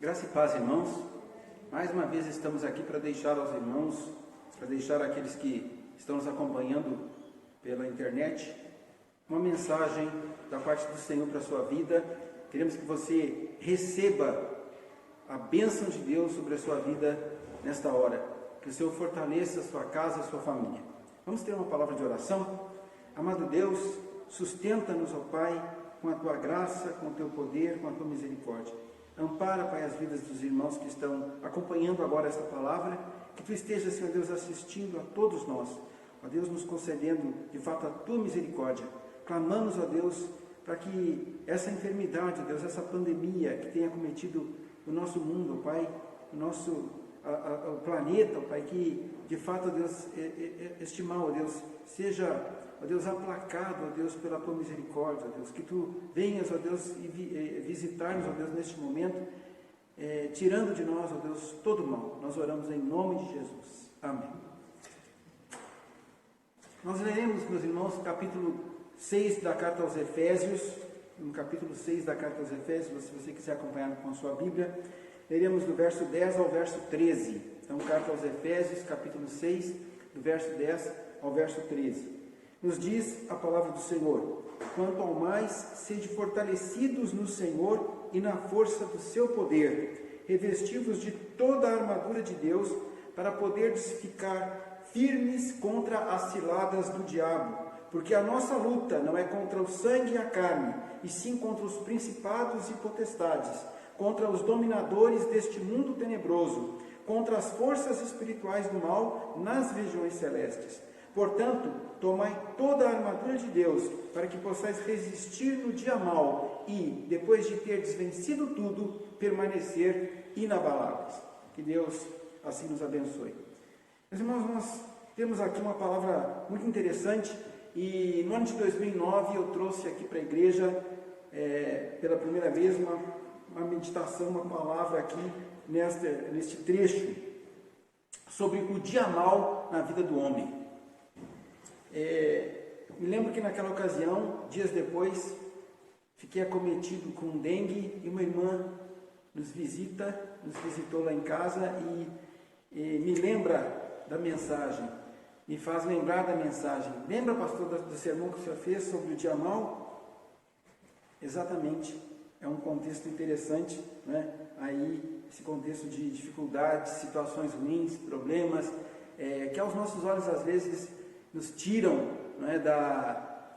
Graça e paz, irmãos. Mais uma vez estamos aqui para deixar aos irmãos, para deixar àqueles que estão nos acompanhando pela internet, uma mensagem da parte do Senhor para a sua vida. Queremos que você receba a bênção de Deus sobre a sua vida nesta hora. Que o Senhor fortaleça a sua casa e a sua família. Vamos ter uma palavra de oração? Amado Deus, sustenta-nos, ó Pai, com a Tua graça, com o Teu poder, com a Tua misericórdia. Ampara, Pai, as vidas dos irmãos que estão acompanhando agora esta palavra, que Tu estejas, Senhor Deus, assistindo a todos nós, ó Deus, nos concedendo, de fato, a Tua misericórdia. Clamamos, ó Deus, para que essa enfermidade, ó Deus, essa pandemia que tenha cometido o nosso mundo, ó Pai, o nosso o planeta, ó Pai, que, de fato, ó Deus, este mal, ó Deus, seja, ó Deus, aplacado, ó Deus, pela Tua misericórdia, ó Deus, que Tu venhas, ó Deus, visitar-nos, ó Deus, neste momento, tirando de nós, ó Deus, todo o mal. Nós oramos em nome de Jesus. Amém. Nós leremos, meus irmãos, capítulo 6 da carta aos Efésios, no capítulo 6 da carta aos Efésios, se você quiser acompanhar com a sua Bíblia, leremos do verso 10 ao verso 13. Então, carta aos Efésios, capítulo 6, do verso 10 ao verso 13. Nos diz a palavra do Senhor: quanto ao mais, sede fortalecidos no Senhor e na força do seu poder, revestivos de toda a armadura de Deus, para poderdes ficar firmes contra as ciladas do diabo, porque a nossa luta não é contra o sangue e a carne, e sim contra os principados e potestades, contra os dominadores deste mundo tenebroso, contra as forças espirituais do mal nas regiões celestes. Portanto, tomai toda a armadura de Deus, para que possais resistir no dia mau e, depois de terdes vencido tudo, permanecer inabaláveis. Que Deus assim nos abençoe. Meus irmãos, nós temos aqui uma palavra muito interessante, e no ano de 2009 eu trouxe aqui para a igreja, pela primeira vez, uma meditação, uma palavra aqui neste trecho, sobre o dia mau na vida do homem. Me lembro que naquela ocasião, dias depois, fiquei acometido com dengue e uma irmã nos visitou lá em casa e me lembra da mensagem, me faz lembrar da mensagem. Lembra, pastor, do sermão que o senhor fez sobre o dia mau? Exatamente, é um contexto interessante, né? Aí, esse contexto de dificuldades, situações ruins, problemas, que aos nossos olhos às vezes nos tiram, né,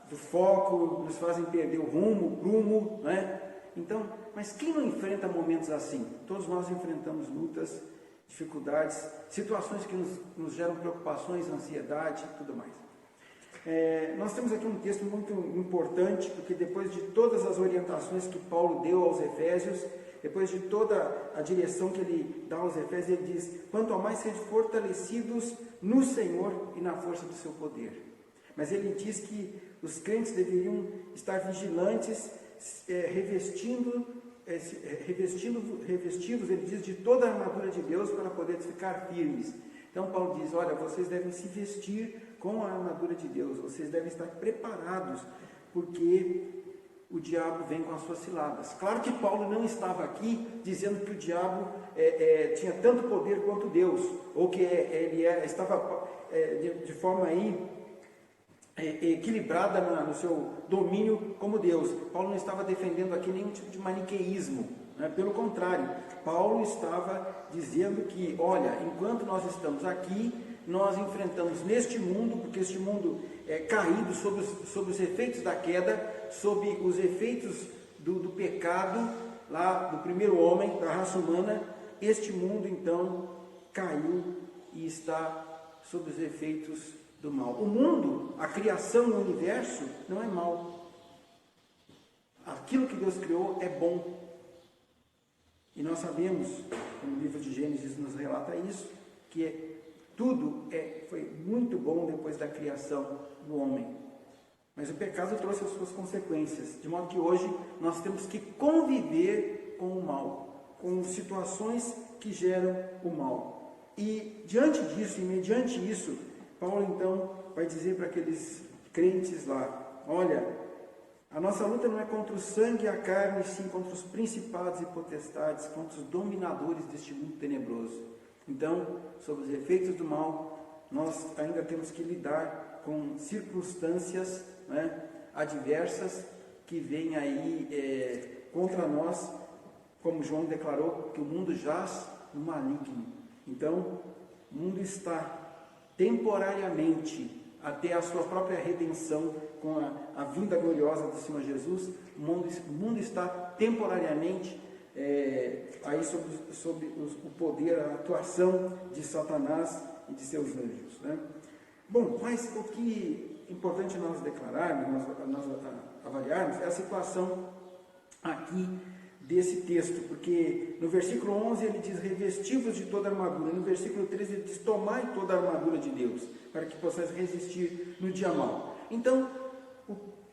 do foco, nos fazem perder o prumo, né? Então, mas quem não enfrenta momentos assim? Todos nós enfrentamos lutas, dificuldades, situações que nos geram preocupações, ansiedade e tudo mais. Nós temos aqui um texto muito importante, porque depois de todas as orientações que Paulo deu aos Efésios, depois de toda a direção que ele dá aos Efésios, ele diz: quanto ao mais sejam fortalecidos no Senhor e na força do seu poder. Mas ele diz que os crentes deveriam estar vigilantes, revestidos, ele diz, de toda a armadura de Deus para poder ficar firmes. Então Paulo diz: olha, vocês devem se vestir com a armadura de Deus, vocês devem estar preparados, porque o diabo vem com as suas ciladas. Claro que Paulo não estava aqui dizendo que o diabo tinha tanto poder quanto Deus, ou que ele estava de forma aí equilibrada no seu domínio como Deus. Paulo não estava defendendo aqui nenhum tipo de maniqueísmo, né? Pelo contrário, Paulo estava dizendo que, olha, enquanto nós estamos aqui, nós enfrentamos neste mundo, porque este mundo é caído sob os efeitos da queda, sob os efeitos do pecado, lá do primeiro homem, da raça humana. Este mundo, então, caiu e está sob os efeitos do mal. O mundo, a criação, o universo, não é mal. Aquilo que Deus criou é bom. E nós sabemos, como o livro de Gênesis nos relata isso, que tudo foi muito bom depois da criação do homem. Mas o pecado trouxe as suas consequências, de modo que hoje nós temos que conviver com o mal, com situações que geram o mal. E diante disso, e mediante isso, Paulo então vai dizer para aqueles crentes lá: olha, A nossa luta não é contra o sangue e a carne, sim contra os principados e potestades, contra os dominadores deste mundo tenebroso. Então, sob os efeitos do mal, nós ainda temos que lidar com circunstâncias, né, adversas que vêm aí contra nós, como João declarou, que o mundo jaz no maligno. Então, o mundo está temporariamente, até a sua própria redenção, com a vinda gloriosa do Senhor Jesus, o mundo está temporariamente aí sob o poder, a atuação de Satanás e de seus anjos, né? Bom, mas o que é importante nós declararmos, nós avaliarmos, é a situação aqui desse texto, porque no versículo 11 ele diz: revestivos de toda a armadura. No versículo 13 ele diz: tomai toda a armadura de Deus, para que possais resistir no dia mau. Então,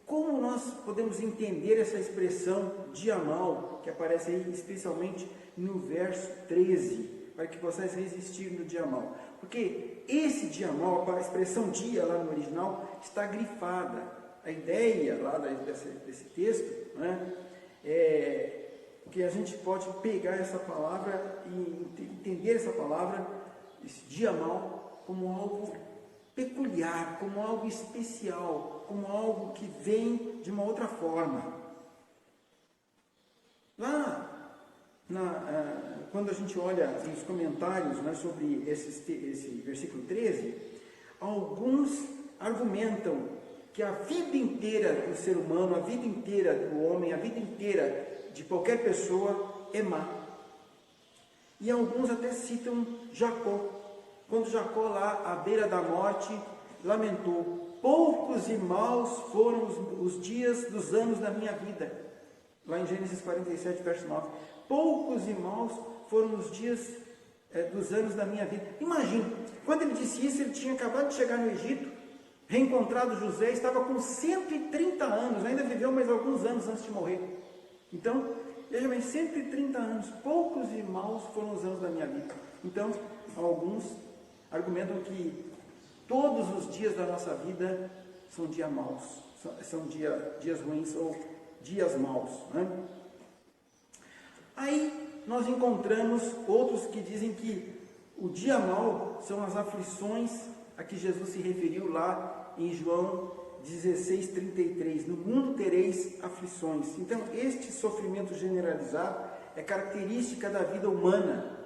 como nós podemos entender essa expressão dia mau, que aparece aí especialmente no verso 13, para que possais resistir no dia mau? Porque esse dia mau, a expressão dia lá no original, está grifada. A ideia lá desse texto, né, é que a gente pode pegar essa palavra e entender essa palavra, esse dia mau, como algo peculiar, como algo especial, como algo que vem de uma outra forma. Lá, quando a gente olha nos comentários, né, sobre esse versículo 13, alguns argumentam que a vida inteira do ser humano, a vida inteira do homem, a vida inteira de qualquer pessoa é má. E alguns até citam Jacó, quando Jacó lá à beira da morte lamentou: poucos e maus foram os dias dos anos da minha vida. Lá em Gênesis 47, verso 9. Poucos e maus foram os dias dos anos da minha vida. Imagina, quando ele disse isso, ele tinha acabado de chegar no Egito, reencontrado José, estava com 130 anos, ainda viveu mais alguns anos antes de morrer. Então, veja bem, 130 anos, poucos e maus foram os anos da minha vida. Então, alguns argumentam que todos os dias da nossa vida são dias maus, são dias ruins ou dias maus, né? Aí nós encontramos outros que dizem que o dia mau são as aflições a que Jesus se referiu lá em João 16:33, no mundo tereis aflições. Então, este sofrimento generalizado é característica da vida humana.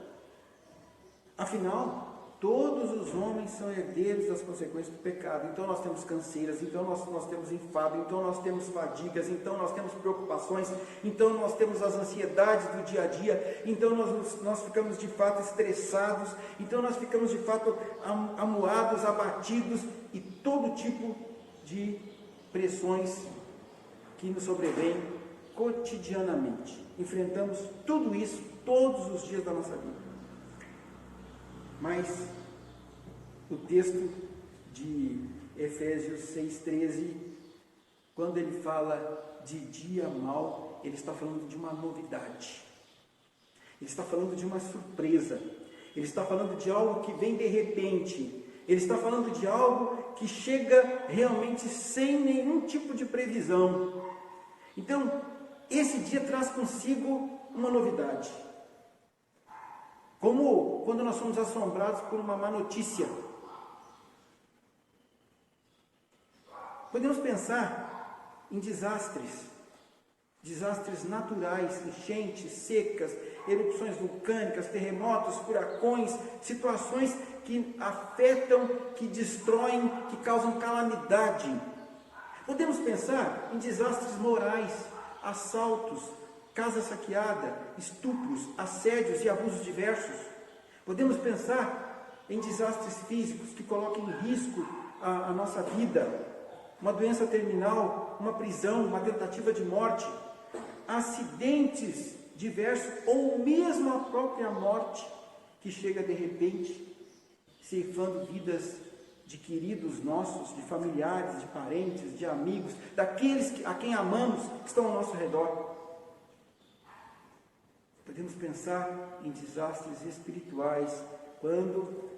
Afinal, todos os homens são herdeiros das consequências do pecado. Então nós temos canseiras, então nós temos enfado, então nós temos fadigas, então nós temos preocupações, então nós temos as ansiedades do dia a dia, então nós ficamos de fato estressados, então nós ficamos de fato amuados, abatidos, e todo tipo de pressões que nos sobrevêm cotidianamente. Enfrentamos tudo isso todos os dias da nossa vida. Mas o texto de Efésios 6,13, quando ele fala de dia mau, ele está falando de uma novidade. Ele está falando de uma surpresa. Ele está falando de algo que vem de repente. Ele está falando de algo que chega realmente sem nenhum tipo de previsão. Então, esse dia traz consigo uma novidade. Como quando nós somos assombrados por uma má notícia. Podemos pensar em desastres naturais, enchentes, secas, erupções vulcânicas, terremotos, furacões, situações que afetam, que destroem, que causam calamidade. Podemos pensar em desastres morais, assaltos, casa saqueada, estupros, assédios e abusos diversos. Podemos pensar em desastres físicos que colocam em risco a nossa vida, uma doença terminal, uma prisão, uma tentativa de morte, acidentes diversos ou mesmo a própria morte que chega de repente, ceifando vidas de queridos nossos, de familiares, de parentes, de amigos, daqueles a quem amamos, que estão ao nosso redor. Podemos pensar em desastres espirituais, quando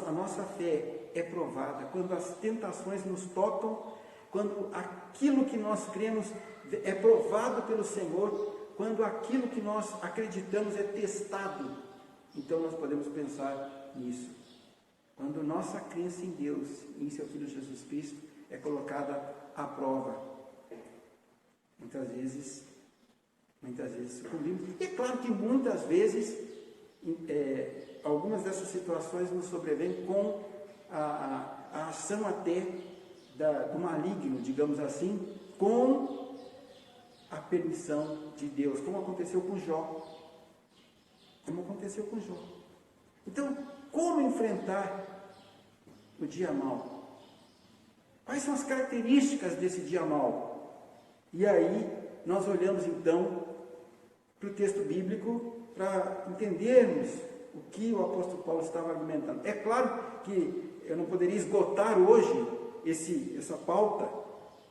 a nossa fé é provada, quando as tentações nos tocam, quando aquilo que nós cremos é provado pelo Senhor quando aquilo que nós acreditamos é testado. Então nós podemos pensar nisso. Quando nossa crença em Deus e em seu Filho Jesus Cristo é colocada à prova. Muitas vezes sucumbimos. E é claro que muitas vezes algumas dessas situações nos sobrevêm com a ação até do maligno, digamos assim, com a permissão de Deus, como aconteceu com Jó. Então, como enfrentar o dia mau? Quais são as características desse dia mau? E aí, nós olhamos então para o texto bíblico para entendermos o que o apóstolo Paulo estava argumentando. É claro que eu não poderia esgotar hoje essa pauta,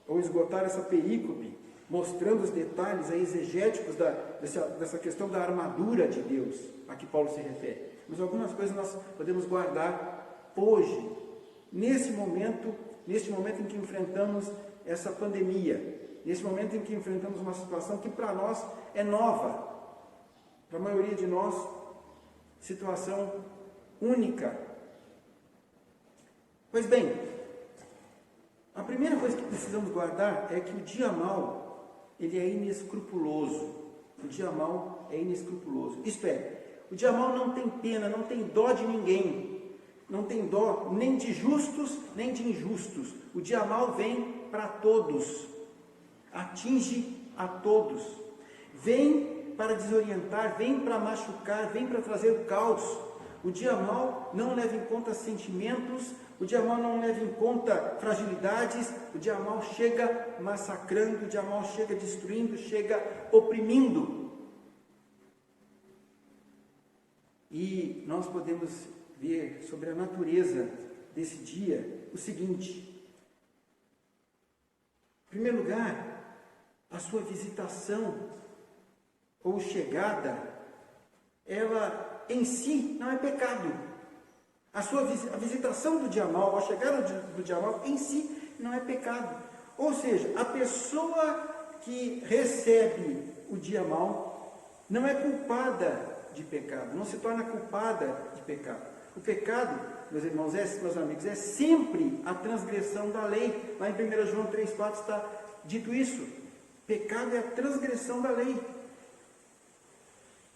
ou esgotar essa perícope, mostrando os detalhes exegéticos dessa questão da armadura de Deus, a que Paulo se refere. Mas algumas coisas nós podemos guardar hoje, nesse momento em que enfrentamos essa pandemia, nesse momento em que enfrentamos uma situação que para nós é nova, para a maioria de nós, situação única. Pois bem, a primeira coisa que precisamos guardar é que o dia mau, ele é inescrupuloso. O dia mau é inescrupuloso. Isto é, o dia mau não tem pena, não tem dó de ninguém. Não tem dó nem de justos, nem de injustos. O dia mau vem para todos. Atinge a todos. Vem para desorientar, vem para machucar, vem para trazer o caos. O dia mau não leva em conta sentimentos, o dia mau não leva em conta fragilidades, o dia mau chega massacrando, o dia mau chega destruindo, chega oprimindo. E nós podemos ver sobre a natureza desse dia o seguinte: em primeiro lugar, a sua visitação ou chegada, ela em si não é pecado. A visitação do dia mau, a chegada do dia mau em si não é pecado. Ou seja, a pessoa que recebe o dia mau não é culpada de pecado, não se torna culpada de pecado. O pecado, meus irmãos, meus amigos, é sempre a transgressão da lei. Lá em 1 João 3,4 está dito isso. Pecado é a transgressão da lei.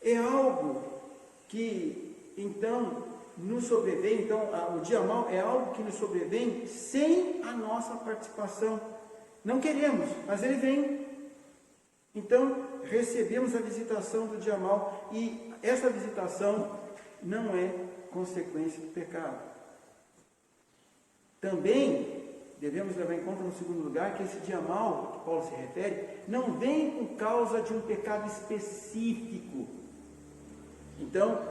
É algo que, então, nos sobrevém. Então, o dia mau é algo que nos sobrevém sem a nossa participação. Não queremos, mas ele vem. Então, recebemos a visitação do dia mau, e essa visitação não é consequência do pecado. Também devemos levar em conta, no segundo lugar, que esse dia mau, a que Paulo se refere, não vem por causa de um pecado específico. Então,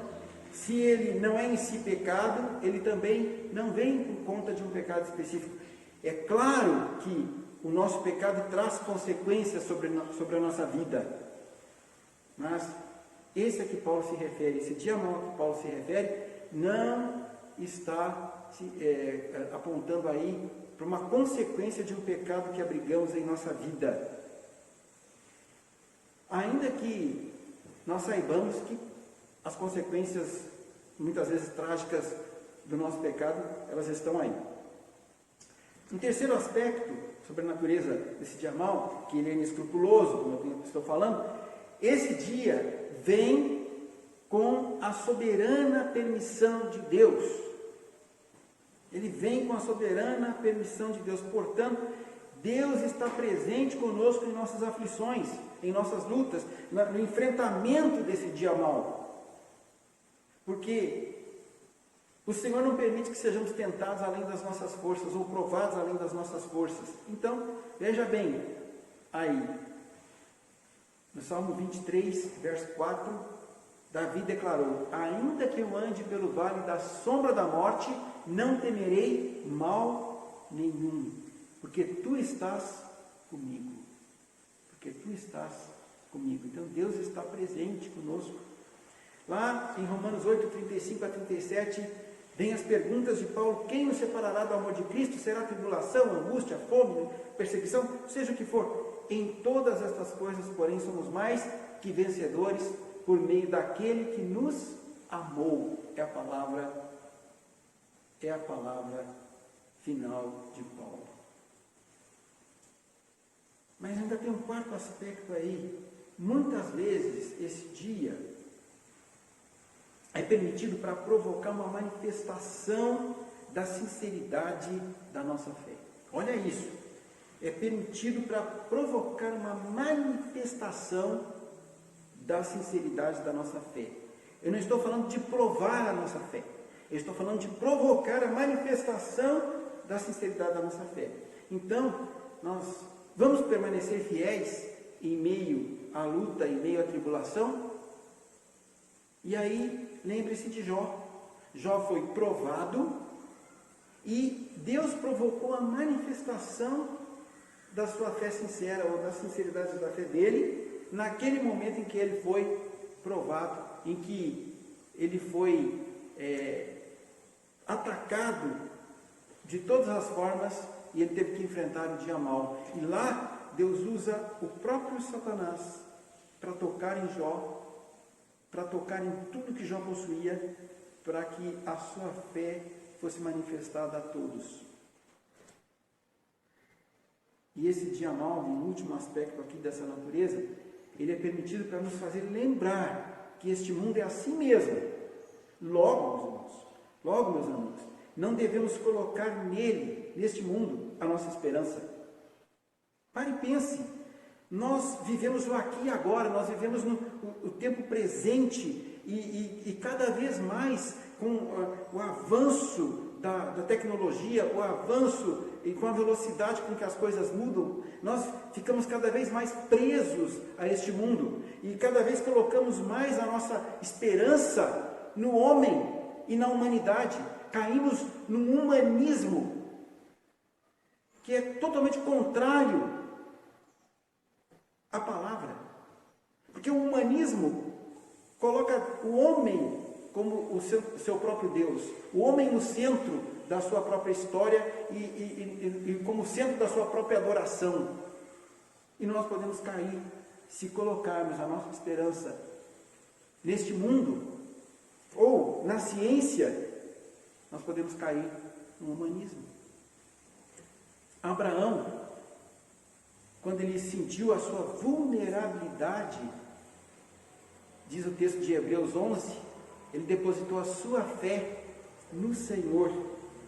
se ele não é em si pecado, ele também não vem por conta de um pecado específico. É claro que o nosso pecado traz consequências sobre a nossa vida, mas esse a que Paulo se refere, esse dia mau a que Paulo se refere, não está apontando aí para uma consequência de um pecado que abrigamos em nossa vida. Ainda que nós saibamos que as consequências, muitas vezes trágicas, do nosso pecado, elas estão aí. Um terceiro aspecto sobre a natureza desse dia mau, que ele é inescrupuloso, como eu estou falando, esse dia vem com a soberana permissão de Deus. Ele vem com a soberana permissão de Deus. Portanto, Deus está presente conosco em nossas aflições, em nossas lutas, no enfrentamento desse dia mau. Porque o Senhor não permite que sejamos tentados além das nossas forças, ou provados além das nossas forças. Então, veja bem, aí, no Salmo 23, verso 4, Davi declarou: ainda que eu ande pelo vale da sombra da morte, não temerei mal nenhum, porque tu estás comigo. Porque tu estás comigo. Então Deus está presente conosco. Lá em Romanos 8, 35 a 37, vem as perguntas de Paulo: quem nos separará do amor de Cristo? Será tribulação, angústia, fome, perseguição, seja o que for? Em todas estas coisas, porém, somos mais que vencedores por meio daquele que nos amou. É a palavra final de Paulo. Mas ainda tem um quarto aspecto aí. Muitas vezes esse dia é permitido para provocar uma manifestação da sinceridade da nossa fé. Olha isso. É permitido para provocar uma manifestação da sinceridade da nossa fé. Eu não estou falando de provar a nossa fé. Eu estou falando de provocar a manifestação da sinceridade da nossa fé. Então, nós vamos permanecer fiéis em meio à luta, em meio à tribulação? E aí, lembre-se de Jó. Jó foi provado e Deus provocou a manifestação da sua fé sincera, ou da sinceridade da fé dele, naquele momento em que ele foi provado, em que ele foi atacado de todas as formas e ele teve que enfrentar o dia mau. E lá Deus usa o próprio Satanás para tocar em Jó, para tocar em tudo que Jó possuía, para que a sua fé fosse manifestada a todos. E esse dia mau, no último aspecto aqui dessa natureza, ele é permitido para nos fazer lembrar que este mundo é assim mesmo. Logo, meus amigos, não devemos colocar nele, neste mundo, a nossa esperança. Pare e pense. Nós vivemos o aqui e agora, nós vivemos o tempo presente e cada vez mais com o avanço da tecnologia, o avanço e com a velocidade com que as coisas mudam, nós ficamos cada vez mais presos a este mundo e cada vez colocamos mais a nossa esperança no homem e na humanidade. Caímos num humanismo que é totalmente contrário à palavra, porque o humanismo coloca o homem como o seu próprio Deus, o homem no centro da sua própria história e como centro da sua própria adoração. E nós podemos cair se colocarmos a nossa esperança neste mundo ou na ciência. Nós podemos cair no humanismo. Abraão, quando ele sentiu a sua vulnerabilidade, diz o texto de Hebreus 11, ele depositou a sua fé no Senhor,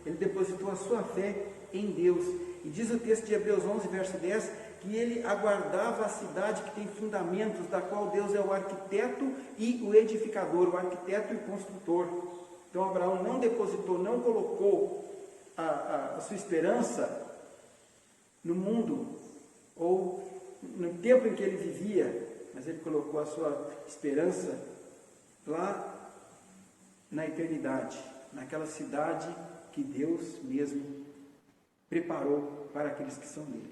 ele depositou a sua fé em Deus. E diz o texto de Hebreus 11, verso 10, que ele aguardava a cidade que tem fundamentos, da qual Deus é o arquiteto e o edificador, o arquiteto e o construtor. Então Abraão não depositou, não colocou a sua esperança no mundo ou no tempo em que ele vivia, mas ele colocou a sua esperança lá na eternidade, naquela cidade que Deus mesmo preparou para aqueles que são dele.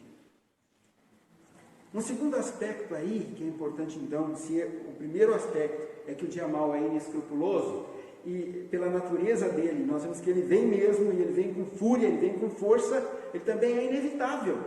Um segundo aspecto aí, que é importante então, o primeiro aspecto é que o dia mau é inescrupuloso, e pela natureza dele, nós vemos que ele vem mesmo, e ele vem com fúria, ele vem com força, ele também é inevitável.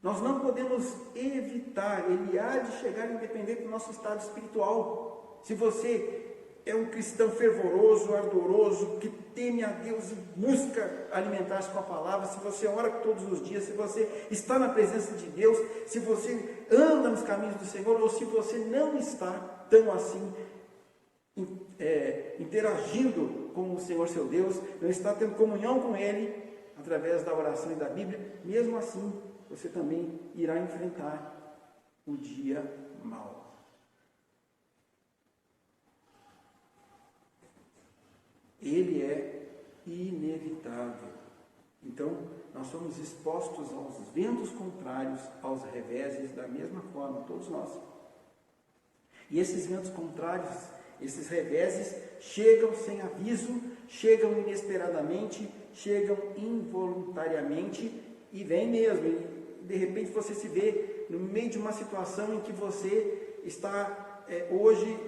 Nós não podemos evitar, ele há de chegar independente do nosso estado espiritual. Se você é um cristão fervoroso, ardoroso, que teme a Deus e busca alimentar-se com a palavra, se você ora todos os dias, se você está na presença de Deus, se você anda nos caminhos do Senhor, ou se você não está tão assim, interagindo com o Senhor seu Deus, não está tendo comunhão com Ele, através da oração e da Bíblia, mesmo assim, você também irá enfrentar o dia mau. Ele é inevitável. Então, nós somos expostos aos ventos contrários, aos reveses, da mesma forma, todos nós. E esses ventos contrários, esses reveses, chegam sem aviso, chegam inesperadamente, chegam involuntariamente e vem mesmo. E, de repente você se vê no meio de uma situação em que você está hoje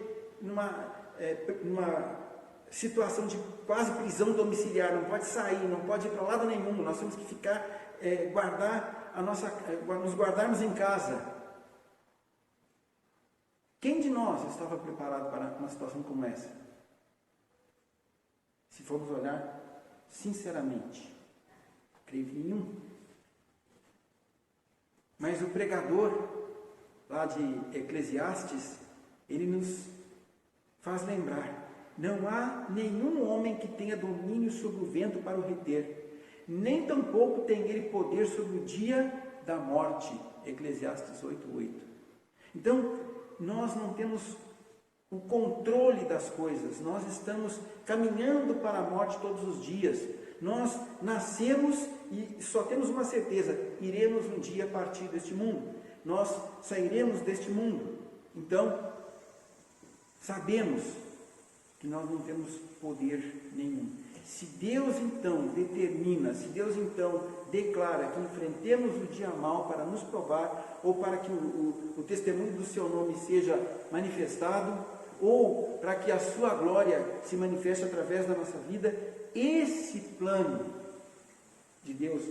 numa situação de quase prisão domiciliar, não pode sair, não pode ir para lado nenhum, nós temos que ficar, guardar nos guardarmos em casa. Quem de nós estava preparado para uma situação como essa? Se formos olhar sinceramente, creio que nenhum. Mas o pregador lá de Eclesiastes, ele nos faz lembrar: não há nenhum homem que tenha domínio sobre o vento para o reter, nem tampouco tem ele poder sobre o dia da morte. Eclesiastes 8:8. Então, nós não temos o controle das coisas, nós estamos caminhando para a morte todos os dias. Nós nascemos e só temos uma certeza: iremos um dia partir deste mundo, nós sairemos deste mundo. Então, sabemos que nós não temos poder nenhum. Se Deus então determina, se Deus então declara que enfrentemos o dia mau para nos provar, ou para que o testemunho do seu nome seja manifestado, ou para que a sua glória se manifeste através da nossa vida, esse plano de Deus,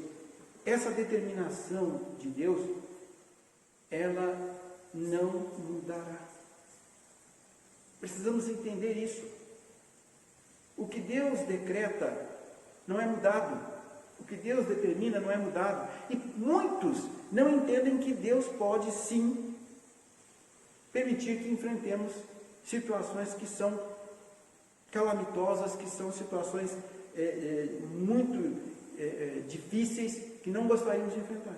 essa determinação de Deus, ela não mudará. Precisamos entender isso. O que Deus decreta não é mudado. O que Deus determina não é mudado. E muitos não entendem que Deus pode sim permitir que enfrentemos situações que são calamitosas, que são situações muito difíceis, que não gostaríamos de enfrentar.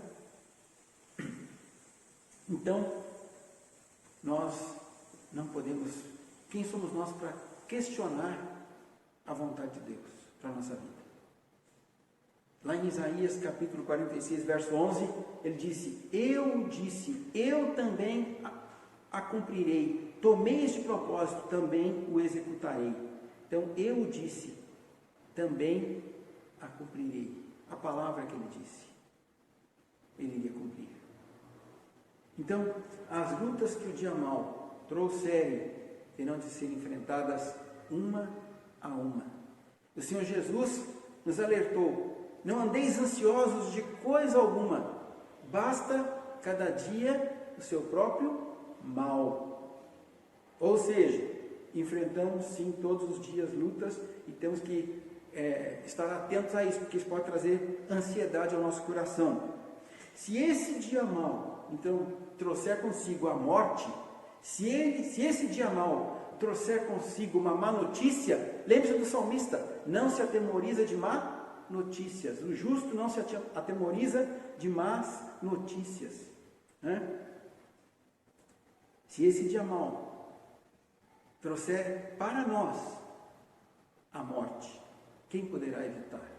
Então, nós não podemos, quem somos nós para questionar a vontade de Deus para a nossa vida? Lá em Isaías capítulo 46, verso 11, ele disse, eu também a cumprirei, tomei este propósito, também o executarei. Então, eu disse, também a cumprirei. A palavra que ele disse, ele iria cumprir. Então, as lutas que o dia mau trouxerem terão de ser enfrentadas uma a uma. O Senhor Jesus nos alertou: não andeis ansiosos de coisa alguma, basta cada dia o seu próprio mal. Ou seja, enfrentamos sim todos os dias lutas e temos que estar atentos a isso, porque isso pode trazer ansiedade ao nosso coração. Se esse dia mau, então, trouxer consigo a morte, se esse dia mau trouxer consigo uma má notícia, lembre-se do salmista: não se atemoriza de má notícias. O justo não se atemoriza de más notícias. Se esse dia mau trouxer para nós a morte, quem poderá evitar?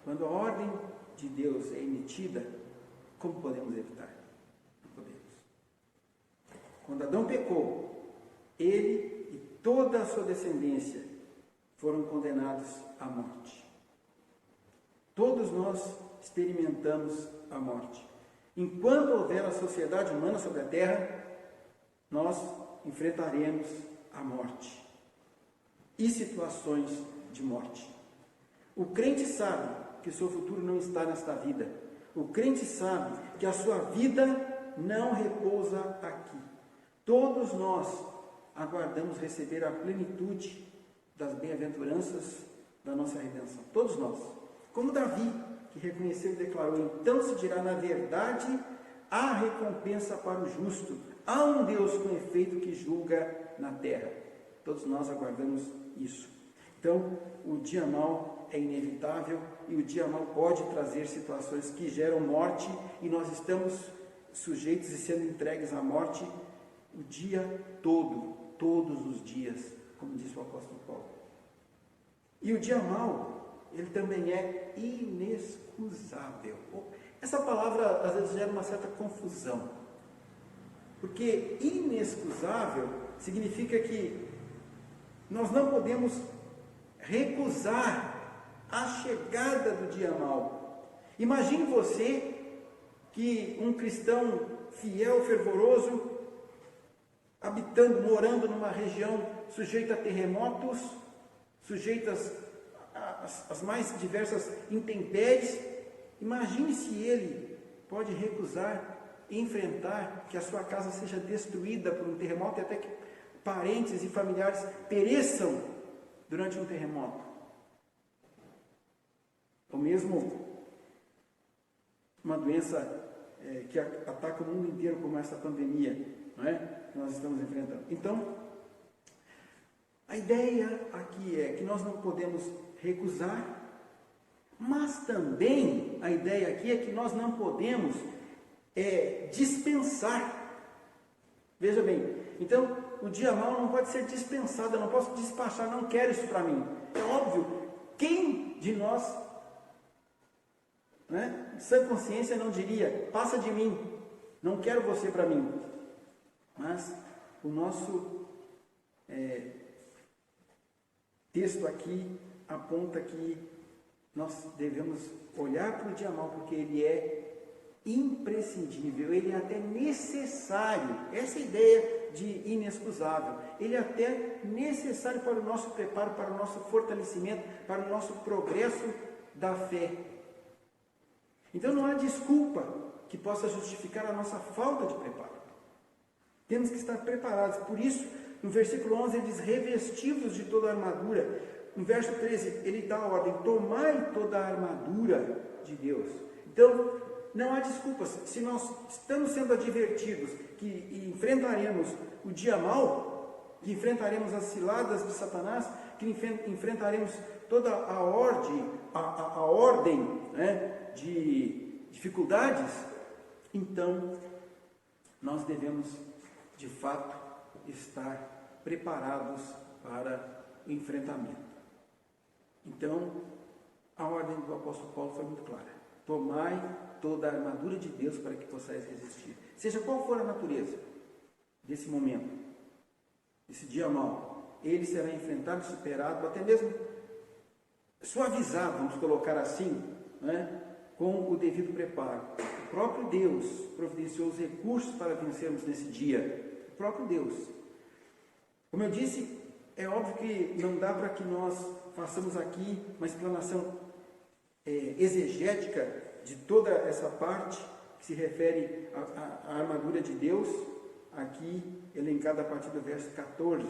Quando a ordem de Deus é emitida, como podemos evitar? Não podemos. Quando Adão pecou, ele e toda a sua descendência foram condenados à morte. Todos nós experimentamos a morte. Enquanto houver a sociedade humana sobre a terra, nós enfrentaremos a morte e situações de morte. O crente sabe que o seu futuro não está nesta vida. O crente sabe que a sua vida não repousa aqui. Todos nós aguardamos receber a plenitude das bem-aventuranças da nossa redenção. Todos nós. Como Davi, que reconheceu e declarou: então se dirá, na verdade, há recompensa para o justo. Há um Deus com efeito que julga na terra. Todos nós aguardamos isso. Então, o dia mau é inevitável e o dia mau pode trazer situações que geram morte e nós estamos sujeitos e sendo entregues à morte o dia todo, todos os dias, como disse o apóstolo Paulo. E o dia mau, ele também é inexcusável. Essa palavra às vezes gera uma certa confusão, porque inexcusável significa que nós não podemos recusar a chegada do dia mau. Imagine você que um cristão fiel, fervoroso, habitando, morando numa região sujeita a terremotos, sujeitas às mais diversas intempéries, Imagine se ele pode recusar, enfrentar que a sua casa seja destruída por um terremoto e até que parentes e familiares pereçam durante um terremoto. Ou mesmo uma doença que ataca o mundo inteiro, como essa pandemia, não é? Que nós estamos enfrentando. Então, a ideia aqui é que nós não podemos recusar, mas também a ideia aqui é que nós não podemos dispensar. Veja bem, então o dia mau não pode ser dispensado, eu não posso despachar, não quero isso para mim. É óbvio, quem de nós, né, sã consciência não diria, passa de mim, não quero você para mim. Mas o nosso texto aqui aponta que nós devemos olhar para o dia mau, porque ele é imprescindível, ele é até necessário. Essa ideia de inexcusável, ele é até necessário para o nosso preparo, para o nosso fortalecimento, para o nosso progresso da fé. Então não há desculpa que possa justificar a nossa falta de preparo. Temos que estar preparados. Por isso, no versículo 11 ele diz, revestivos de toda a armadura. No verso 13 ele dá a ordem, tomai toda a armadura de Deus. Então não há desculpas. Se nós estamos sendo advertidos que enfrentaremos o dia mau, que enfrentaremos as ciladas de Satanás, que enfrentaremos toda a ordem, né, de dificuldades, então nós devemos de fato estar preparados para o enfrentamento. Então a ordem do apóstolo Paulo foi muito clara: tomai toda a armadura de Deus para que possais resistir, seja qual for a natureza desse momento, esse dia mau. Ele será enfrentado, superado, até mesmo suavizado, vamos colocar assim, né, com o devido preparo. O próprio Deus providenciou os recursos para vencermos nesse dia. O próprio Deus. Como eu disse, é óbvio que não dá para que nós façamos aqui uma explanação exegética de toda essa parte que se refere à armadura de Deus, aqui elencada a partir do verso 14.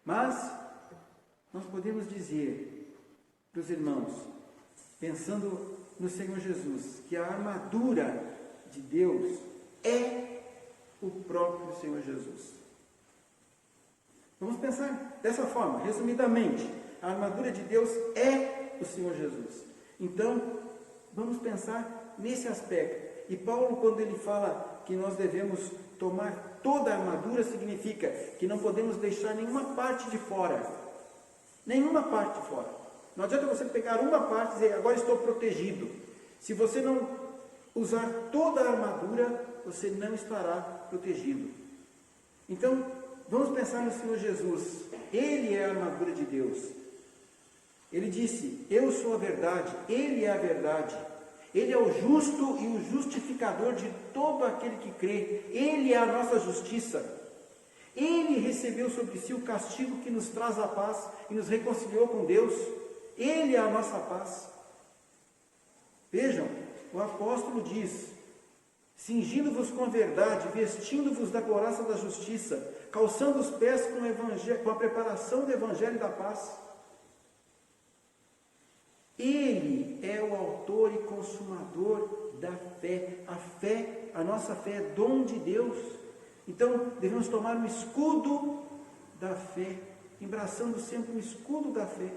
Mas nós podemos dizer para os irmãos, pensando no Senhor Jesus, que a armadura de Deus é o próprio Senhor Jesus. Vamos pensar dessa forma, resumidamente, a armadura de Deus é o Senhor Jesus. Então, vamos pensar nesse aspecto. E Paulo, quando ele fala que nós devemos tomar toda a armadura, significa que não podemos deixar nenhuma parte de fora. Nenhuma parte de fora. Não adianta você pegar uma parte e dizer, agora estou protegido. Se você não usar toda a armadura, você não estará protegido. Então, vamos pensar no Senhor Jesus. Ele é a armadura de Deus. Ele disse, eu sou a verdade, Ele é a verdade. Ele é o justo e o justificador de todo aquele que crê. Ele é a nossa justiça. Ele recebeu sobre si o castigo que nos traz a paz e nos reconciliou com Deus. Ele é a nossa paz. Vejam, o apóstolo diz, cingindo-vos com a verdade, vestindo-vos da couraça da justiça, calçando os pés com a preparação do evangelho da paz. Ele é o autor e consumador da fé. A fé, a nossa fé é dom de Deus. Então, devemos tomar o escudo da fé, embraçando sempre o escudo da fé,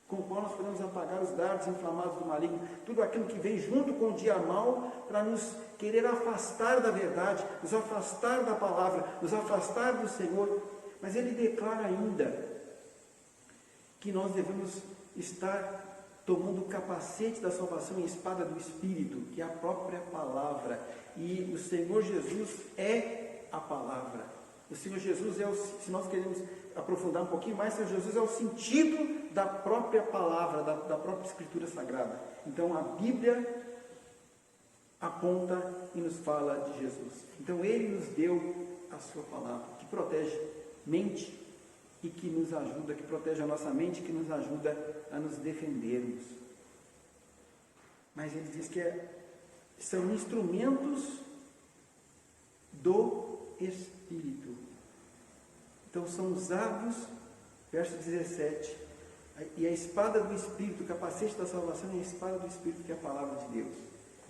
com o qual nós podemos apagar os dardos inflamados do maligno, tudo aquilo que vem junto com o dia mau, para nos querer afastar da verdade, nos afastar da palavra, nos afastar do Senhor. Mas ele declara ainda que nós devemos estar tomando o capacete da salvação e a espada do Espírito, que é a própria palavra. E o Senhor Jesus é a palavra. O Senhor Jesus se nós queremos aprofundar um pouquinho mais, o Senhor Jesus é o sentido da própria palavra, da própria Escritura Sagrada. Então a Bíblia aponta e nos fala de Jesus. Então Ele nos deu a sua palavra, que protege mente e que nos ajuda, que protege a nossa mente, que nos ajuda a nos defendermos. mas ele diz que são instrumentos do Espírito. Então são usados, verso 17, e a espada do Espírito, o capacete da salvação é a espada do Espírito, que é a palavra de Deus.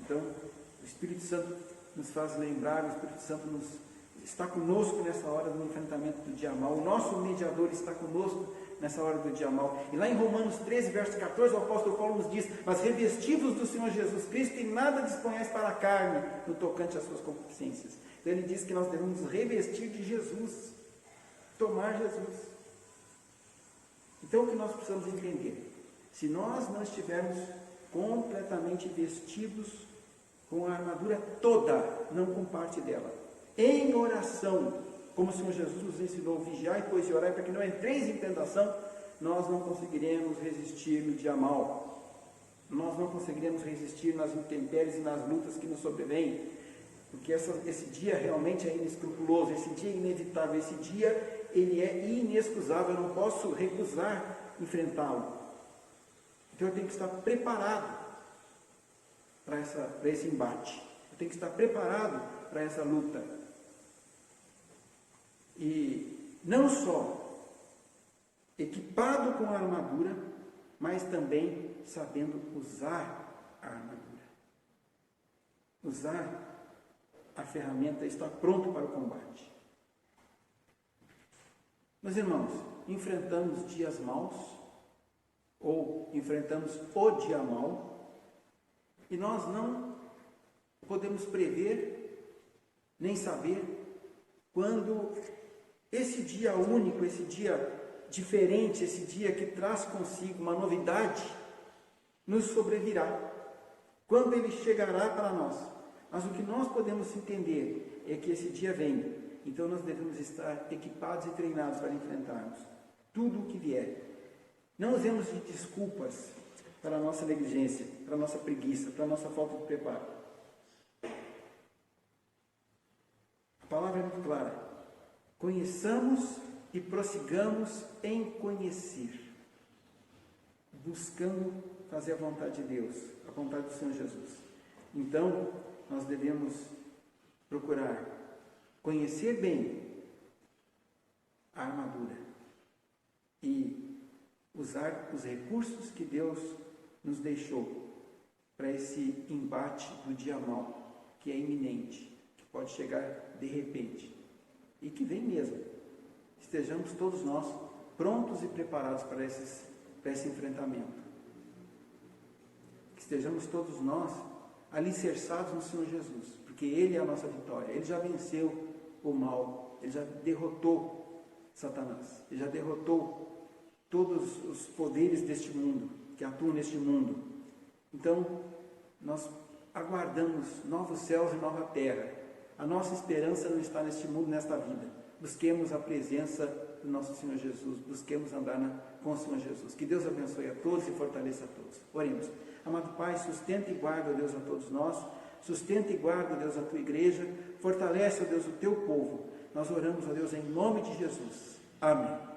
Então o Espírito Santo nos faz lembrar, o Espírito Santo está conosco nessa hora do enfrentamento do dia mal. O nosso mediador está conosco nessa hora do dia mal. E lá em Romanos 13, verso 14, o apóstolo Paulo nos diz: mas revestivos do Senhor Jesus Cristo e nada disponhais para a carne no tocante às suas concupiscências. Então ele diz que nós devemos nos revestir de Jesus, tomar Jesus. Então o que nós precisamos entender? Se nós não estivermos completamente vestidos com a armadura toda, não com parte dela, em oração, como o Senhor Jesus nos ensinou: vigiai, pois, e orai, para que não entreis em tentação, nós não conseguiremos resistir no dia mal. Nós não conseguiremos resistir nas intempéries e nas lutas que nos sobrevêm, porque esse dia realmente é inescrupuloso, esse dia é inevitável, esse dia ele é inexcusável, eu não posso recusar enfrentá-lo. Então eu tenho que estar preparado para esse embate, eu tenho que estar preparado para essa luta. E não só equipado com a armadura, mas também sabendo usar a armadura. Usar a ferramenta, estar pronto para o combate. Meus irmãos, enfrentamos dias maus, ou enfrentamos o dia mau, e nós não podemos prever, nem saber, quando esse dia único, esse dia diferente, esse dia que traz consigo uma novidade, nos sobrevirá, quando ele chegará para nós. Mas o que nós podemos entender é que esse dia vem, então nós devemos estar equipados e treinados para enfrentarmos tudo o que vier. Não usemos de desculpas para a nossa negligência, para a nossa preguiça, para a nossa falta de preparo. A palavra é muito clara: conheçamos e prossigamos em conhecer, buscando fazer a vontade de Deus, a vontade do Senhor Jesus. Então, nós devemos procurar conhecer bem a armadura e usar os recursos que Deus nos deixou para esse embate do dia mau, que é iminente, que pode chegar de repente e que vem mesmo. Estejamos todos nós prontos e preparados para esse enfrentamento. Que estejamos todos nós alicerçados no Senhor Jesus, porque Ele é a nossa vitória. Ele já venceu o mal, Ele já derrotou Satanás, Ele já derrotou todos os poderes deste mundo, que atuam neste mundo. Então, nós aguardamos novos céus e nova terra. A nossa esperança não está neste mundo, nesta vida. Busquemos a presença do nosso Senhor Jesus, busquemos andar com o Senhor Jesus. Que Deus abençoe a todos e fortaleça a todos. Oremos. Amado Pai, sustenta e guarda, ó Deus, a todos nós. Sustenta e guarda, ó Deus, a tua igreja. Fortalece, ó Deus, o teu povo. Nós oramos, ó Deus, em nome de Jesus. Amém.